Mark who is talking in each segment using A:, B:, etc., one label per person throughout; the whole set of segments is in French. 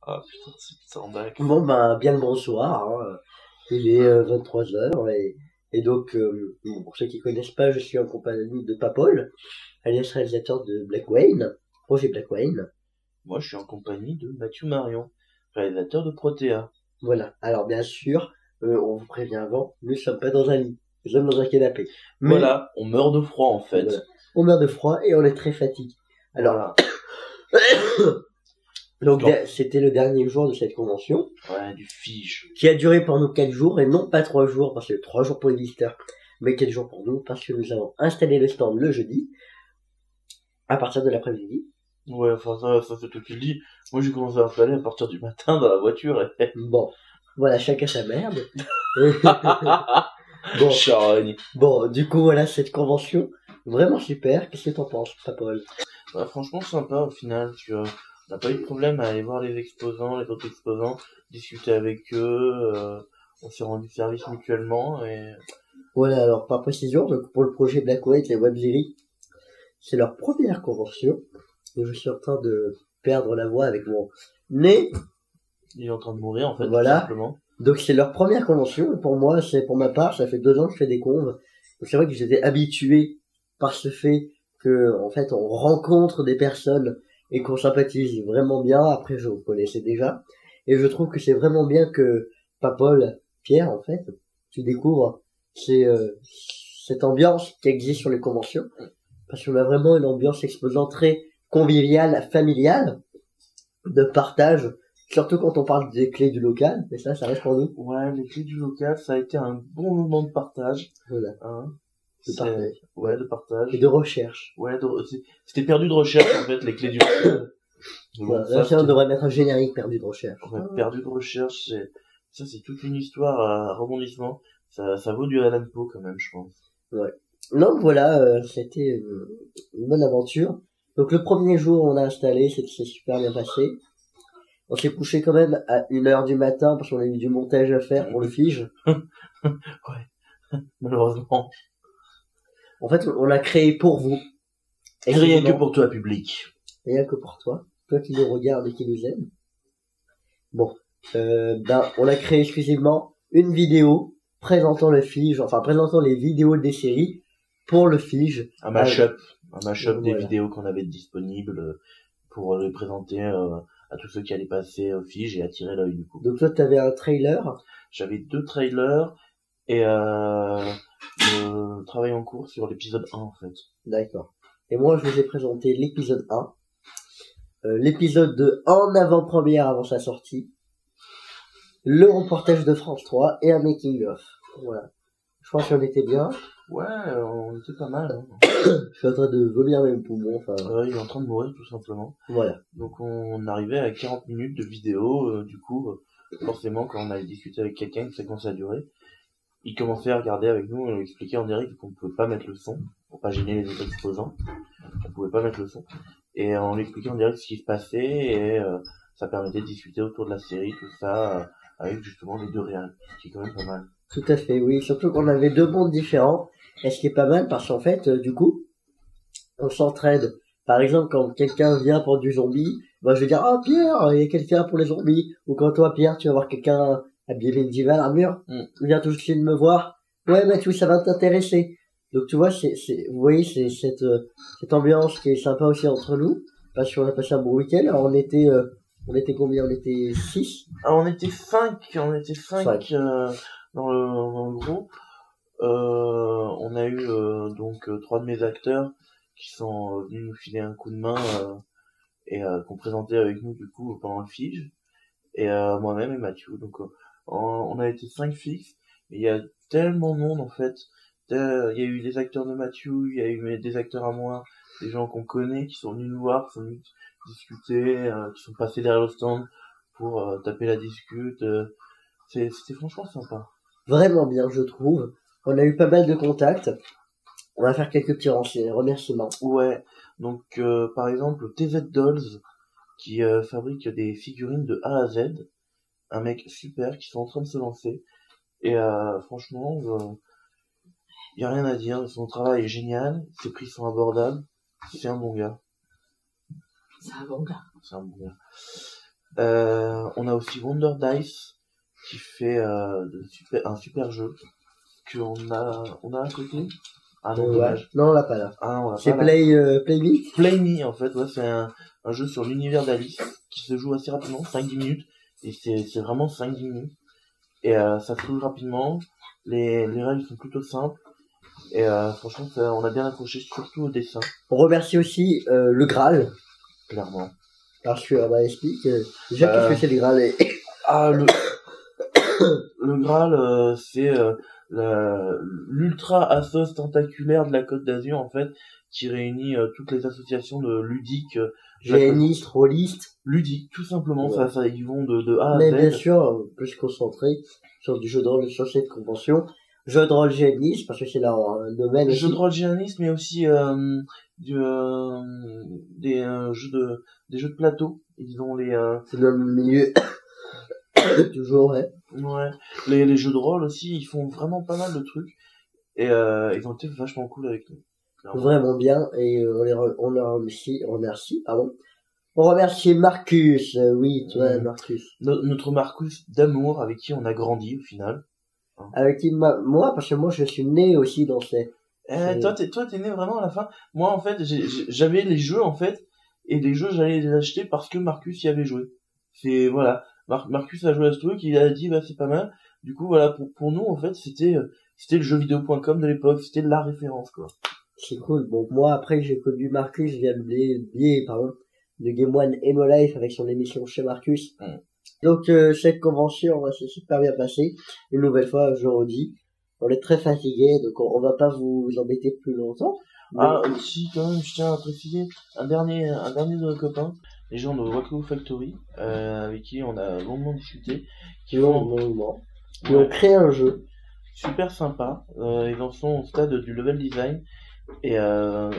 A: Ah putain, c'est bizarre, d'accord.
B: Bon, ben, bien le bonsoir, hein. Il est 23h et donc, bon, pour ceux qui connaissent pas, je suis en compagnie de Papol, alias réalisateur de Black Wayne, projet Black Wayne.
A: Moi, je suis en compagnie de Mathieu Marion, réalisateur de Protea.
B: Voilà. Alors, bien sûr, on vous prévient avant, nous ne sommes pas dans un lit, nous sommes dans un canapé. Mais,
A: Voilà, on meurt de froid en fait.
B: voilà. On meurt de froid et on est très fatigué. Alors,
A: Voilà.
B: donc,
A: Bon.
B: c'était le dernier jour de cette convention,
A: Ouais, du fige.
B: qui a duré pour nous 4 jours, et non pas 3 jours, parce que 3 jours pour les visiteurs, mais 4 jours pour nous, parce que nous avons installé le stand le jeudi, à partir de l'après-midi.
A: Ouais, enfin ça c'est toi qui le dis. Moi j'ai commencé à installer à partir du matin dans la voiture et...
B: Bon, voilà, chacun sa merde. Bon,
A: Charogne.
B: bon, du coup, voilà, cette convention, vraiment super. Qu'est-ce que t'en penses, Papol?
A: Bah, franchement sympa au final, parce que on n'a pas eu de problème à aller voir les exposants, les autres exposants, discuter avec eux, on s'est rendu service mutuellement et...
B: Voilà, alors, par précision, donc, pour le projet Black White, les web-séries, c'est leur première convention, et je suis en train de perdre la voix avec mon nez.
A: Il est en train de mourir en fait,
B: Voilà.
A: tout simplement.
B: Donc c'est leur première convention, et pour moi, c'est pour ma part, ça fait 2 ans que je fais des conves. Donc c'est vrai que j'étais habitué par ce fait que, en fait, on rencontre des personnes et qu'on sympathise vraiment bien. Après, je vous connaissais déjà. Et je trouve que c'est vraiment bien que Papol, Pierre, en fait, tu découvres cette ambiance qui existe sur les conventions. Parce qu'on a vraiment une ambiance exposant très conviviale, familiale, de partage. Surtout quand on parle des clés du local, mais ça reste pour nous.
A: Ouais, les clés du local, ça a été un bon moment de partage.
B: Voilà.
A: Hein.
B: De partage.
A: Ouais, de partage.
B: Et de recherche.
A: Ouais, c'était perdu de recherche en fait, les clés du local.
B: Voilà. Là, on devrait mettre un générique perdu de recherche.
A: Ouais, perdu de recherche, ça c'est toute une histoire à rebondissement. Ça vaut du Alan Poe quand même, je pense.
B: Ouais. Donc voilà, c'était une bonne aventure. Donc le premier jour, on a installé, c'est super bien passé. On s'est couché quand même à 1h du matin parce qu'on a eu du montage à faire pour le fige.
A: Ouais, malheureusement.
B: En fait, on l'a créé pour vous.
A: Et rien que pour toi, public.
B: Rien que pour toi. Toi qui nous regardes et qui nous aime. Bon. On a créé exclusivement une vidéo présentant le fige, enfin présentant les vidéos des séries pour le fige.
A: Un mashup des
B: voilà.
A: vidéos qu'on avait disponibles pour les présenter à tous ceux qui allaient passer au fige et attirer l'œil du coup.
B: Donc toi, t'avais un trailer.
A: J'avais 2 trailers et le travail en cours sur l'épisode 1 en fait.
B: D'accord. Et moi, je vous ai présenté l'épisode 1. L'épisode 2 en avant-première avant sa sortie. Le reportage de France 3 et un making-of. Voilà. Je pense qu'on était bien.
A: Ouais, on était pas mal. Hein.
B: Je suis en train de vomir mes poumons. Enfin.
A: Il est en train de mourir tout simplement.
B: Voilà.
A: Donc on arrivait à 40 minutes de vidéo. Du coup, forcément, quand on allait discuter avec quelqu'un qui sait quand ça a duré, il commençait à regarder avec nous et expliquer en direct qu'on pouvait pas mettre le son pour pas gêner les autres exposants. On pouvait pas mettre le son. Et on lui expliquait en direct ce qui se passait et ça permettait de discuter autour de la série, tout ça, avec justement les 2 réals, qui est quand même pas mal.
B: Tout à fait, oui. Surtout qu'on avait 2 mondes différents. Et ce qui est pas mal parce qu'en fait, du coup, on s'entraide. Par exemple, quand quelqu'un vient pour du zombie, je vais dire, ah, Pierre, il y a quelqu'un pour les zombies. Ou quand toi, Pierre, tu vas voir quelqu'un habillé médiéval, armure, viens tout de suite me voir. Ouais, mais ça va t'intéresser. Donc, tu vois, vous voyez, c'est cette ambiance qui est sympa aussi entre nous. Parce qu'on a passé un bon week-end. Alors, on était combien? On était 6?
A: Ah, on était 5 dans le groupe. On a eu donc 3 de mes acteurs qui sont venus nous filer un coup de main et qu'on présentait avec nous du coup pendant le fige, et moi-même et Mathieu. Donc on a été 5 fixes, mais il y a tellement de monde en fait. Il y a eu des acteurs de Mathieu, il y a eu des acteurs à moi, des gens qu'on connaît qui sont venus nous voir, qui sont venus discuter, qui sont passés derrière le stand pour taper la discute. C'était franchement sympa.
B: Vraiment bien, je trouve. On a eu pas mal de contacts. On va faire quelques petits remerciements.
A: Ouais, donc par exemple TZ Dolls qui fabrique des figurines de A à Z, un mec super qui sont en train de se lancer, et franchement y a rien à dire, son travail est génial, ses prix sont abordables, c'est un bon gars.
B: C'est un bon gars.
A: C'est un bon gars. On a aussi Wonder Dice qui fait un super jeu on a à côté. Ah non, dommage.
B: Non, on l'a pas là.
A: Ah non, on l'a
B: c'est
A: pas
B: Play
A: là.
B: Play Me.
A: Play Me, en fait, ouais, c'est un jeu sur l'univers d'Alice qui se joue assez rapidement, 5-10 minutes, et c'est vraiment 5-10 minutes. Et ça se joue rapidement, les règles sont plutôt simples, et franchement, on a bien accroché, surtout au dessin.
B: On remercie aussi le Graal.
A: Clairement.
B: Parce que, explique, déjà qu'est-ce que c'est le Graal
A: le Graal, c'est l'ultra assos tentaculaire de la Côte d'Azur, en fait, qui réunit toutes les associations de ludiques.
B: GNiste, rôliste.
A: Ludique, tout simplement, ouais. ça, ils vont de A à Z.
B: Mais bien sûr, on peut se concentrer sur du jeu de rôle sur cette convention. Jeu de rôle GNiste, parce que c'est leur domaine aussi.
A: Jeu de rôle GNiste, mais aussi des jeux de plateau. Ils ont
B: c'est dans le milieu. Toujours, ouais.
A: Ouais. Les jeux de rôle aussi, ils font vraiment pas mal de trucs. Et ils ont été vachement cool avec nous.
B: Clairement. Vraiment bien, et on leur remercie, pardon. On remercie Marcus, oui, toi, Marcus.
A: Notre Marcus d'amour, avec qui on a grandi, au final.
B: Avec qui, moi, parce que moi, je suis né aussi dans ces...
A: Toi, t'es né vraiment à la fin. Moi, en fait, j'avais les jeux, en fait, et les jeux, j'allais les acheter parce que Marcus y avait joué. C'est, voilà. Marcus a joué à ce truc, il a dit, c'est pas mal. Du coup, voilà, pour nous, en fait, c'était le jeuxvideo.com de l'époque, c'était la référence, quoi.
B: C'est cool. Bon, moi, après, j'ai connu Marcus via le biais, de Game One Emo Life avec son émission chez Marcus. Donc, cette convention, s'est super bien passée. Une nouvelle fois, je redis. On est très fatigué, donc on va pas vous embêter plus longtemps.
A: Mais... si, quand même, je tiens à préciser un dernier de nos copains, les gens de Waku Factory, avec qui on a longuement discuté, qui ont
B: créé un jeu
A: super sympa. Ils en sont au stade du level design, et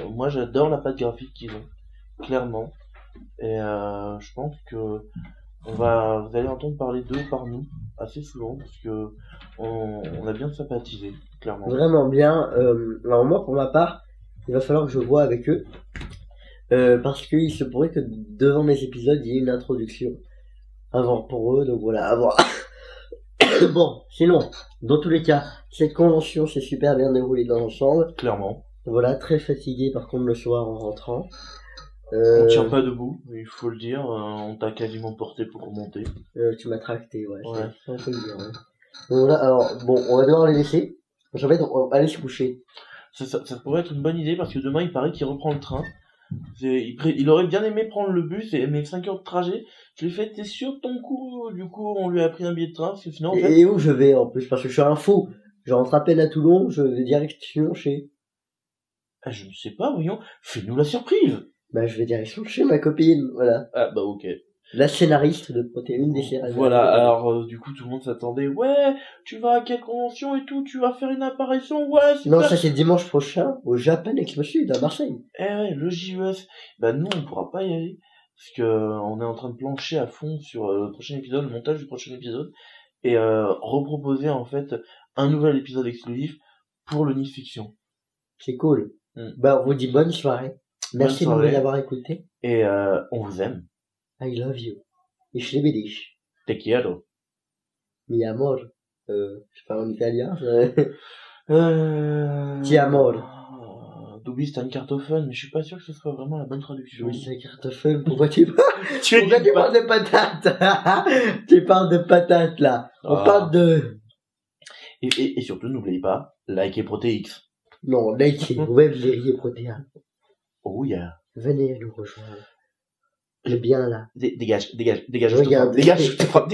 A: moi j'adore la patte graphique qu'ils ont, clairement. Et je pense que vous allez entendre parler d'eux par nous assez souvent, parce que on a bien sympathisé, clairement.
B: Vraiment bien. Alors moi, pour ma part, il va falloir que je voie avec eux, parce qu'il se pourrait que devant mes épisodes, il y ait une introduction avant pour eux, donc voilà, à voir. Bon, sinon, dans tous les cas, cette convention s'est super bien déroulée dans l'ensemble.
A: Clairement.
B: Voilà, très fatigué par contre le soir en rentrant.
A: On tient pas debout, il faut le dire, on t'a quasiment porté pour remonter.
B: Tu m'as tracté, ouais. On peut le dire, ouais. Donc voilà, alors, bon, on va devoir les laisser. En fait, on va aller se coucher.
A: Ça pourrait être une bonne idée, parce que demain, il paraît qu'il reprend le train. Il aurait bien aimé prendre le bus, mais 5 heures de trajet. Je lui ai fait, t'es sûr de ton coup? Du coup, on lui a pris un billet de train, parce que sinon, en fait...
B: Et où je vais, en plus? Parce que je suis un fou. Je rentre à peine à Toulon, je vais direction chez...
A: je ne sais pas, voyons. Fais-nous la surprise!
B: Je vais direction chez ma copine, voilà.
A: Ah, ok.
B: La scénariste de Protéine des scénaristes.
A: Voilà, alors du coup tout le monde s'attendait, ouais, tu vas à quelle convention et tout, tu vas faire une apparition, ouais, super.
B: Non, ça c'est dimanche prochain au Japan Expo Sud à Marseille.
A: Ouais, le JES. Nous on pourra pas y aller parce que on est en train de plancher à fond sur le prochain épisode, le montage du prochain épisode, et reproposer en fait un nouvel épisode exclusif pour le Nice Fiction.
B: C'est cool. On vous dit bonne soirée. Merci de nous avoir écoutés.
A: Et on vous aime.
B: I love you. Ich liebe dich.
A: Te quiero.
B: Mi amor. Je parle en italien. Ti amor.
A: Du bist ein Kartoffel, mais je suis pas sûr que ce soit vraiment la bonne traduction.
B: Oui, c'est Kartoffel. Pourquoi tu parles de patates? Tu parles de patates, là. On parle de...
A: Et surtout, n'oubliez pas, likez ProtéX.
B: Non, likez, web les Protéa.
A: Oh yeah.
B: Venez nous rejoindre. Le bien là.
A: Dégage,
B: Regarde,
A: je te frappe.